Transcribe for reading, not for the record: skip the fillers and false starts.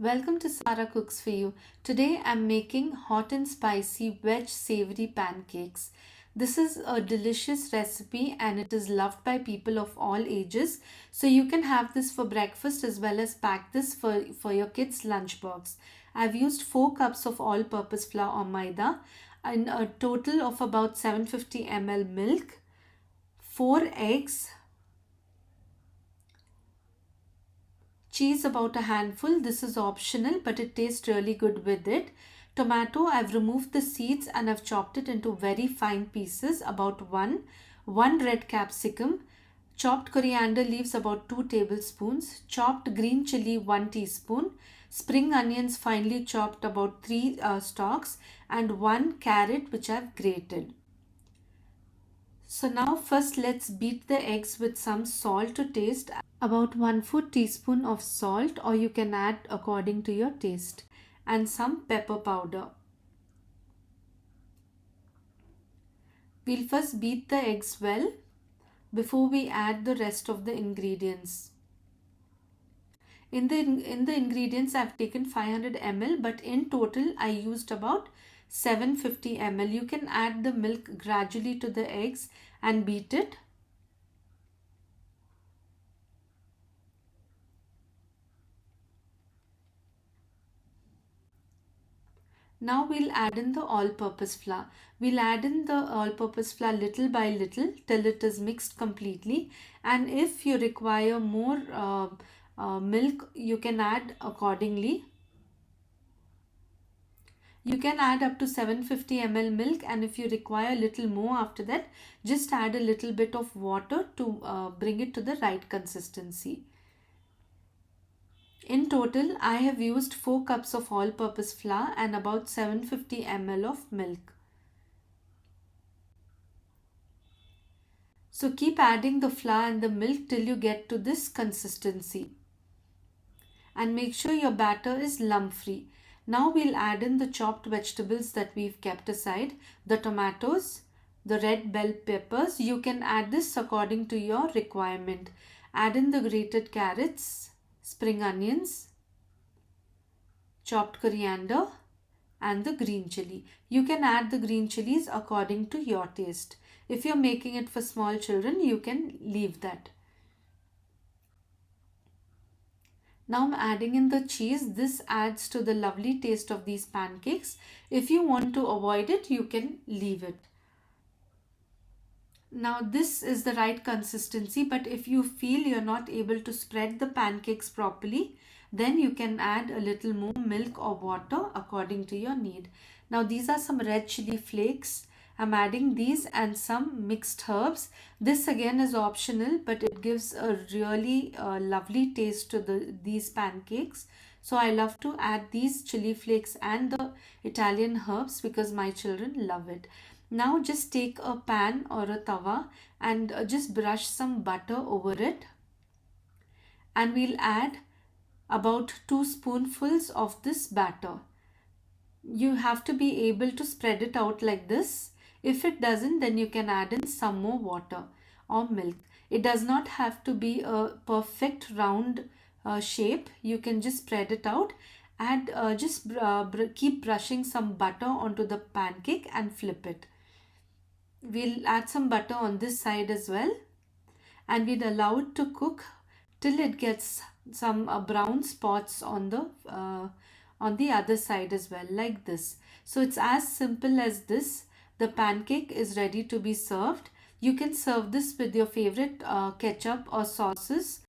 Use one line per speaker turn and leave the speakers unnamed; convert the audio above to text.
Welcome to Sara Cooks for You. Today I'm making hot and spicy veg savory pancakes. This is a delicious recipe and it is loved by people of all ages. So you can have this for breakfast as well as pack this for your kids' lunchbox. I've used 4 cups of all-purpose flour or maida and a total of about 750 ml milk, 4 eggs, cheese about a handful. This is optional but it tastes really good with it. Tomato, I've removed the seeds and I've chopped it into very fine pieces, about one red capsicum, chopped coriander leaves about 2 tablespoons, chopped green chilli 1 teaspoon, spring onions finely chopped about 3 stalks, and 1 carrot which I've grated. So now first let's beat the eggs with some salt to taste, about 1/4 teaspoon of salt, or you can add according to your taste, and some pepper powder. We'll first beat the eggs well before we add the rest of the ingredients. In the ingredients I've taken 500 ml, but in total I used about 750 ml. You can add the milk gradually to the eggs and beat it. Now we'll add in the all-purpose flour. We'll add in the all-purpose flour little by little till it is mixed completely. And if you require more milk, you can add accordingly. You can add up to 750 ml milk, and if you require a little more after that, just add a little bit of water to bring it to the right consistency. In total, I have used 4 cups of all-purpose flour and about 750 ml of milk. So keep adding the flour and the milk till you get to this consistency. And make sure your batter is lump-free. Now we'll add in the chopped vegetables that we've kept aside, the tomatoes, the red bell peppers. You can add this according to your requirement. Add in the grated carrots, spring onions, chopped coriander, and the green chilli. You can add the green chilies according to your taste. If you're making it for small children, you can leave that. Now I'm adding in the cheese. This adds to the lovely taste of these pancakes. If you want to avoid it, you can leave it. Now this is the right consistency, but if you feel you're not able to spread the pancakes properly, then you can add a little more milk or water according to your need. Now these are some red chili flakes. I'm adding these and some mixed herbs. This again is optional, but it gives a really lovely taste to these pancakes. So I love to add these chili flakes and the Italian herbs because my children love it. Now just take a pan or a tawa and just brush some butter over it, and we'll add about 2 spoonfuls of this batter. You have to be able to spread it out like this. If it doesn't, then you can add in some more water or milk. It does not have to be a perfect round shape. You can just spread it out and keep brushing some butter onto the pancake and flip it. We'll add some butter on this side as well, and we'll allow it to cook till it gets some brown spots on the other side as well, like this. So it's as simple as this. The pancake is ready to be served. You can serve this with your favorite ketchup or sauces,